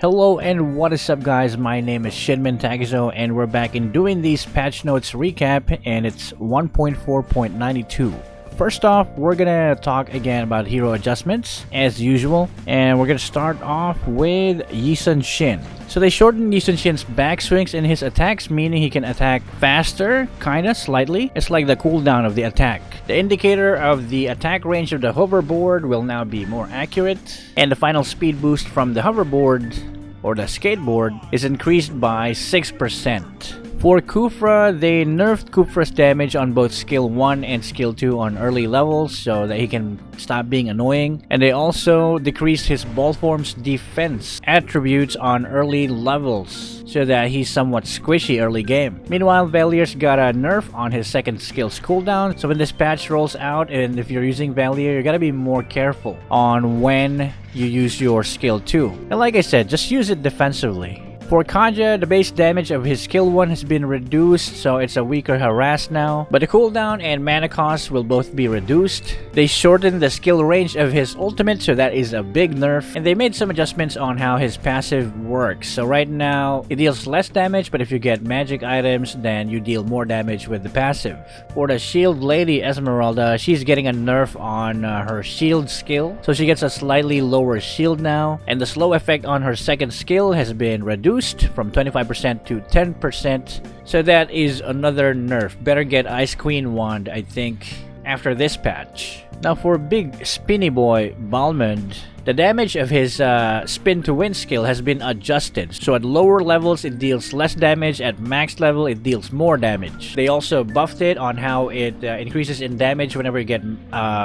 Hello and what is up guys, my name is ShinmenTakezo and we're back in doing these patch notes recap and it's 1.4.92. First off, we're gonna talk again about hero adjustments as usual, and we're gonna start off with Yisun Shin. So they shortened Yisun Shin's backswings in his attacks, meaning he can attack faster, kinda, slightly. It's like the cooldown of the attack. The indicator of the attack range of the hoverboard will now be more accurate, and the final speed boost from the hoverboard or the skateboard is increased by 6%. For Kufra, they nerfed Kufra's damage on both skill 1 and skill 2 on early levels so that he can stop being annoying. And they also decreased his ball form's defense attributes on early levels so that he's somewhat squishy early game. Meanwhile, Valier's got a nerf on his second skill's cooldown. So when this patch rolls out and if you're using Valier, you gotta be more careful on when you use your skill 2. And like I said, just use it defensively. For Kaja, the base damage of his skill 1 has been reduced, so it's a weaker harass now. But the cooldown and mana cost will both be reduced. They shortened the skill range of his ultimate, so that is a big nerf. And they made some adjustments on how his passive works. So right now, it deals less damage, but if you get magic items, then you deal more damage with the passive. For the shield lady Esmeralda, she's getting a nerf on her shield skill. So she gets a slightly lower shield now. And the slow effect on her second skill has been reduced from 25% to 10%, so that is another nerf. Better get Ice Queen wand, I think, after this patch. Now for big spinny boy Balmond, the damage of his spin to win skill has been adjusted. So at lower levels it deals less damage, at max level it deals more damage. They also buffed it on how it increases in damage whenever you get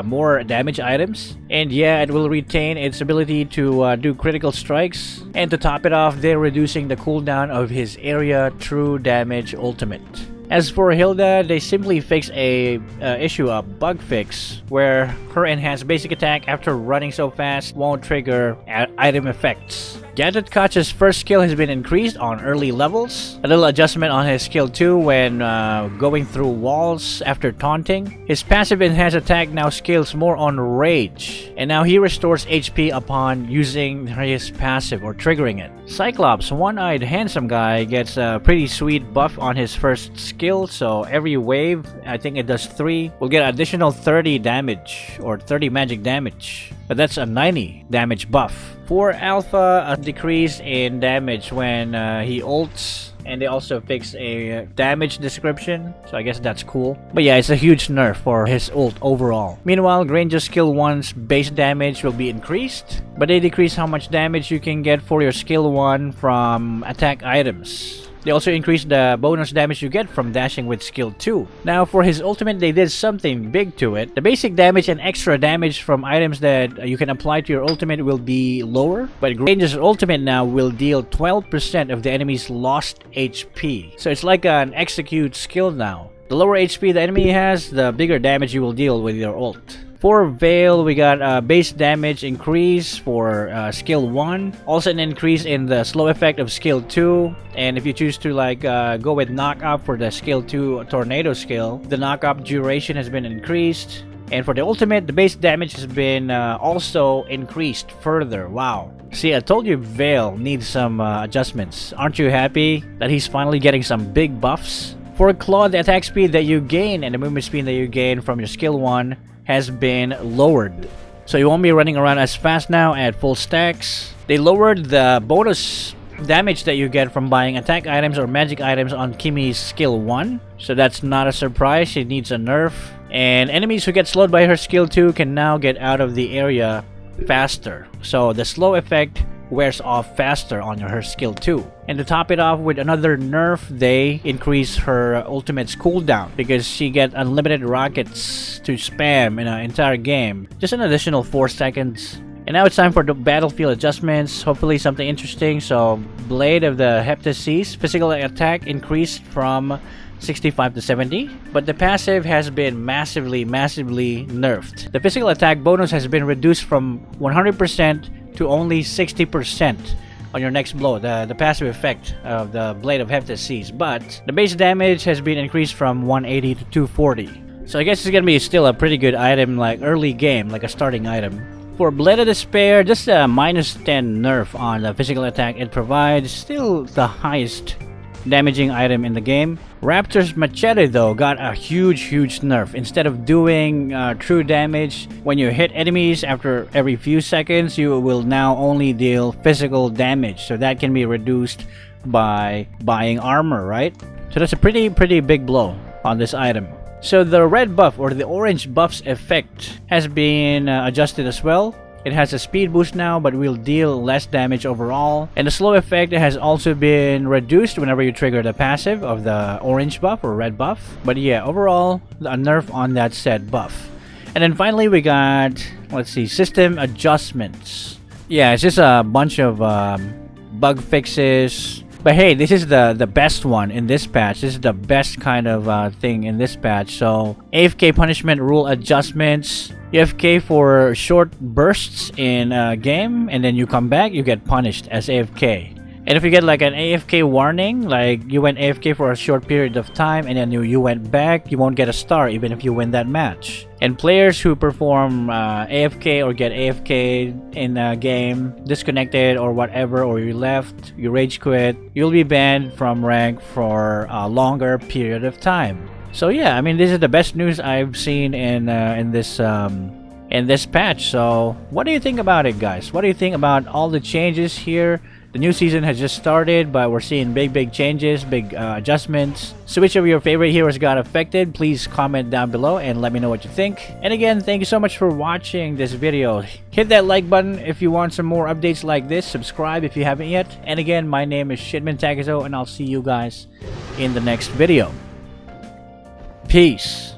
more damage items. And yeah, it will retain its ability to do critical strikes. And to top it off, they're reducing the cooldown of his area true damage ultimate. As for Hilda, they simply fixed a bug fix where her enhanced basic attack after running so fast won't trigger item effects. Gadget Koch's first skill has been increased on early levels. A little adjustment on his skill 2 when going through walls after taunting. His passive enhanced attack now scales more on rage. And now he restores HP upon using his passive or triggering it. Cyclops, one-eyed handsome guy, gets a pretty sweet buff on his first skill. So every wave, I think it does 3, will get additional 30 damage or 30 magic damage. But that's a 90 damage buff. For Alpha, a decrease in damage when he ults, and they also fixed a damage description, so I guess that's cool. But yeah, it's a huge nerf for his ult overall. Meanwhile, Granger's skill 1's base damage will be increased, but they decrease how much damage you can get for your skill 1 from attack items. They also increased the bonus damage you get from dashing with skill 2. Now for his ultimate, they did something big to it. The basic damage and extra damage from items that you can apply to your ultimate will be lower, but Granger's ultimate now will deal 12% of the enemy's lost HP. So it's like an execute skill now. The lower HP the enemy has, the bigger damage you will deal with your ult. For Veil, we got a base damage increase for skill 1. Also an increase in the slow effect of skill 2. And if you choose to go with knockup for the skill 2 tornado skill, the knockup duration has been increased. And for the ultimate, the base damage has been also increased further. Wow. See, I told you Veil needs some adjustments. Aren't you happy that he's finally getting some big buffs? For Claude, the attack speed that you gain and the movement speed that you gain from your skill 1 has been lowered. So you won't be running around as fast now at full stacks. They lowered the bonus damage that you get from buying attack items or magic items on Kimi's skill 1. So that's not a surprise, she needs a nerf. And enemies who get slowed by her skill 2 can now get out of the area faster. So the slow effect wears off faster on her skill 2. And to top it off with another nerf, they increase her ultimate's cooldown because she gets unlimited rockets to spam in an entire game. Just an additional 4 seconds. And now it's time for the battlefield adjustments. Hopefully something interesting. So Blade of the Heptaseas, physical attack increased from 65 to 70, but the passive has been massively nerfed. The physical attack bonus has been reduced from 100% to only 60% on your next blow, the passive effect of the Blade of Heptaseas, but the base damage has been increased from 180 to 240. So I guess it's gonna be still a pretty good item, like early game, like a starting item. For Blade of Despair, just a -10 nerf on the physical attack it provides, still the highest damaging item in the game. Raptor's Machete though got a huge nerf. Instead of doing true damage when you hit enemies after every few seconds, you will now only deal physical damage, so that can be reduced by buying armor, right? So that's a pretty big blow on this item. So the red buff or the orange buff's effect has been adjusted as well. It has a speed boost now, but will deal less damage overall. And the slow effect has also been reduced whenever you trigger the passive of the orange buff or red buff. But yeah, overall, a nerf on that said buff. And then finally we got, let's see, system adjustments. Yeah, it's just a bunch of bug fixes. But hey, this is the best one in this patch. This is the best kind of thing in this patch. So AFK punishment rule adjustments. AFK for short bursts in a game, and then you come back, you get punished as AFK. And if you get like an AFK warning, like you went AFK for a short period of time and then you went back, you won't get a star even if you win that match. And players who perform AFK or get AFK in a game, disconnected or whatever, or you left, you rage quit, you'll be banned from rank for a longer period of time. So yeah, I mean, this is the best news I've seen in this patch. So what do you think about it, guys? What do you think about all the changes here? The new season has just started, but we're seeing big changes, big adjustments. So which of your favorite heroes got affected? Please comment down below and let me know what you think. And again, thank you so much for watching this video. Hit that like button if you want some more updates like this. Subscribe if you haven't yet. And again, my name is ShinmenTakezo, and I'll see you guys in the next video. Peace.